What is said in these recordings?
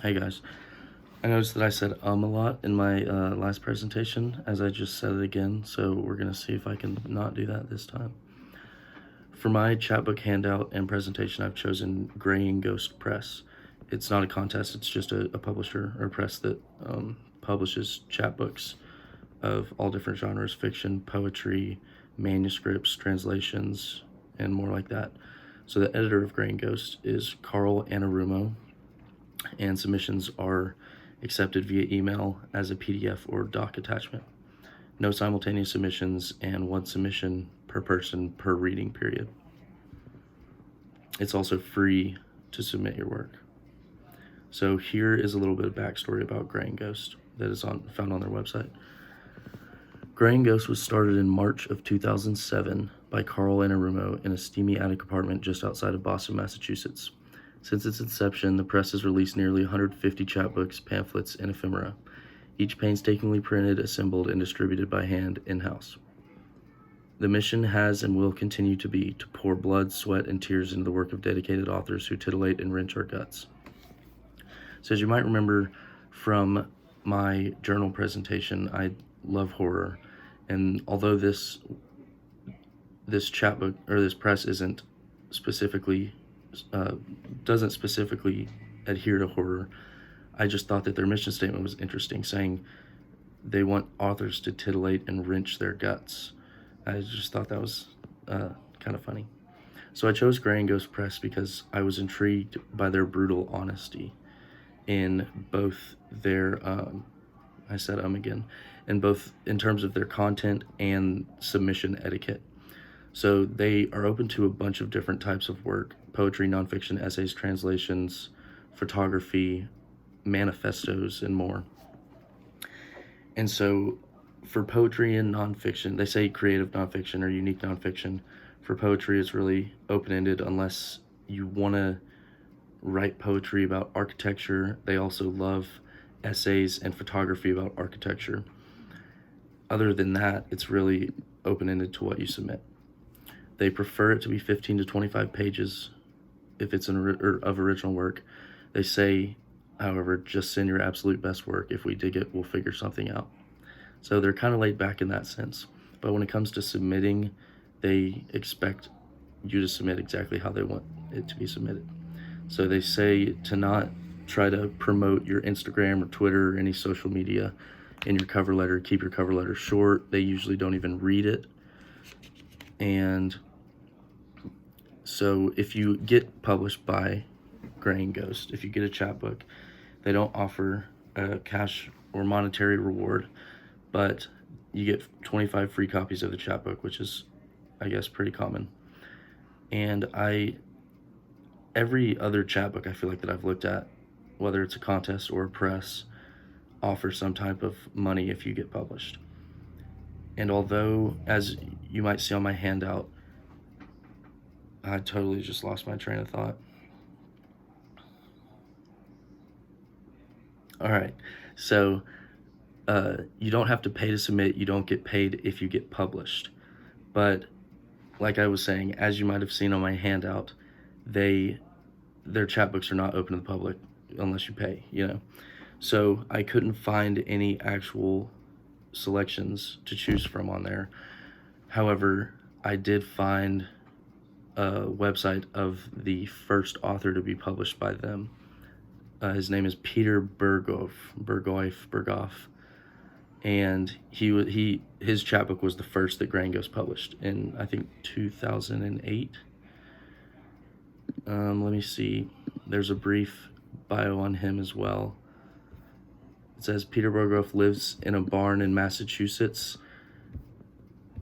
Hey guys, I noticed that I said a lot in my last presentation as I just said it again, so we're going to see if I can not do that this time. For my chapbook handout and presentation, I've chosen Gray and Ghost Press. It's not a contest, it's just a publisher or press that publishes chapbooks of all different genres: fiction, poetry, manuscripts, translations, and more like that. So the editor of Gray and Ghost is Carl Anarumo, and submissions are accepted via email as a PDF or doc attachment. No simultaneous submissions, and one submission per person per reading period. It's also free to submit your work. So here is a little bit of backstory about Gray and Ghost that is found on their website. Gray and Ghost was started in March of 2007 by Carl Anarumo in a steamy attic apartment just outside of Boston, Massachusetts. Since its inception, the press has released nearly 150 chapbooks, pamphlets, and ephemera, each painstakingly printed, assembled, and distributed by hand in-house. The mission has and will continue to be to pour blood, sweat, and tears into the work of dedicated authors who titillate and wrench our guts. So as you might remember from my journal presentation, I love horror, and although this chapbook or this press isn't specifically doesn't specifically adhere to horror, I just thought that their mission statement was interesting, saying they want authors to titillate and wrench their guts. I just thought that was kind of funny. So I chose Gray and Ghost Press because I was intrigued by their brutal honesty in both their in both in terms of their content and submission etiquette. So they are open to a bunch of different types of work: poetry, nonfiction, essays, translations, photography, manifestos, and more. And so for poetry and nonfiction, they say creative nonfiction or unique nonfiction. For poetry, it's really open-ended unless you want to write poetry about architecture. They also love essays and photography about architecture. Other than that, it's really open-ended to what you submit. They prefer it to be 15 to 25 pages if it's of original work. They say, however, just send your absolute best work. If we dig it, we'll figure something out. So they're kind of laid back in that sense. But when it comes to submitting, they expect you to submit exactly how they want it to be submitted. So they say to not try to promote your Instagram or Twitter or any social media in your cover letter. Keep your cover letter short. They usually don't even read it. And so if you get published by Gray and Ghost, if you get a chapbook, they don't offer a cash or monetary reward, but you get 25 free copies of the chapbook, which is, I guess, pretty common. And every other chapbook I feel like that I've looked at, whether it's a contest or a press, offers some type of money if you get published. And although, as you might see on my handout, I totally just lost my train of thought. All right, so you don't have to pay to submit. You don't get paid if you get published. But like I was saying, as you might have seen on my handout, their chapbooks are not open to the public unless you pay, So I couldn't find any actual selections to choose from on there. However, I did find a website of the first author to be published by them. His name is Peter Berghoff, and his chapbook was the first that Gray and Ghost published in, I think, 2008. Let me see. There's a brief bio on him as well. It says Peter Berghoff lives in a barn in Massachusetts,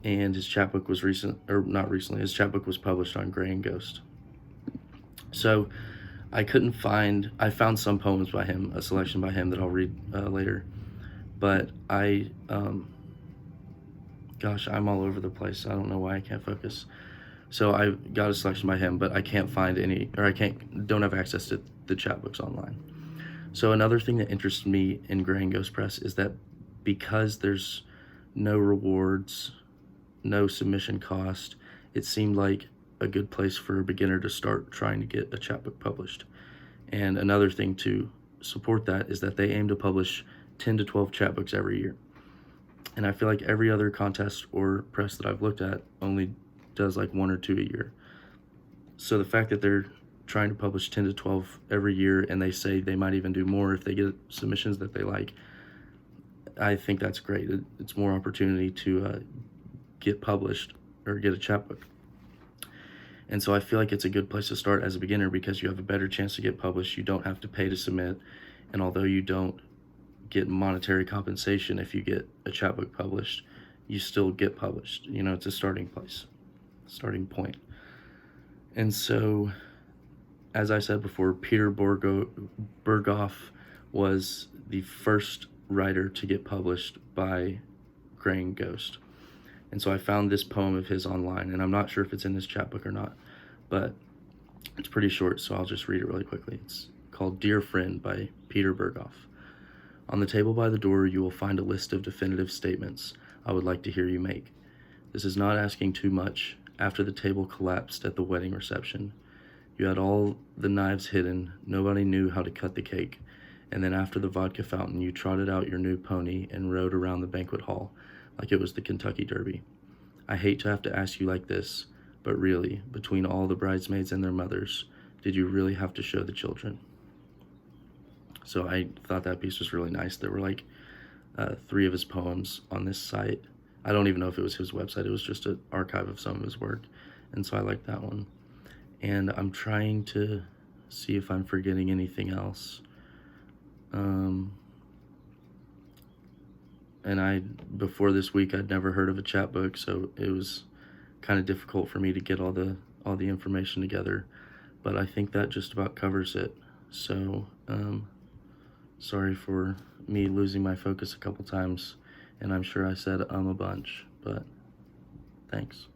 and his chapbook was his chapbook was published on Gray and Ghost. So I found some poems by him, a selection by him that I'll read later, but I'm all over the place. I don't know why I can't focus. So I got a selection by him, but I can't find any, or don't have access to the chapbooks online. So another thing that interests me in Gray and Ghost Press is that because there's no rewards, no submission cost, it seemed like a good place for a beginner to start trying to get a chapbook published. And another thing too, support that is that they aim to publish 10 to 12 chapbooks every year. And I feel like every other contest or press that I've looked at only does like 1 or 2 a year. So the fact that they're trying to publish 10 to 12 every year, and they say they might even do more if they get submissions that they like, I think that's great. It's more opportunity to get published or get a chapbook. And so I feel like it's a good place to start as a beginner because you have a better chance to get published. You don't have to pay to submit. And although you don't get monetary compensation if you get a chapbook published, you still get published. You know, it's a starting place, starting point. And so, as I said before, Peter Berghoff was the first writer to get published by Graying Ghost. And so I found this poem of his online, and I'm not sure if it's in this chapbook or not, but it's pretty short, so I'll just read it really quickly. It's called Dear Friend by Peter Berghoff. On the table by the door, you will find a list of definitive statements I would like to hear you make. This is not asking too much. After the table collapsed at the wedding reception, you had all the knives hidden, nobody knew how to cut the cake, and then after the vodka fountain, you trotted out your new pony and rode around the banquet hall like it was the Kentucky Derby. I hate to have to ask you like this, but really, between all the bridesmaids and their mothers, did you really have to show the children? So I thought that piece was really nice. There were like 3 of his poems on this site. I don't even know if it was his website. It was just an archive of some of his work. And so I like that one. And I'm trying to see if I'm forgetting anything else. And before this week, I'd never heard of a chapbook, so it was kind of difficult for me to get all the information together. But I think that just about covers it. So, sorry for me losing my focus a couple times, and I'm sure I said a bunch, but thanks.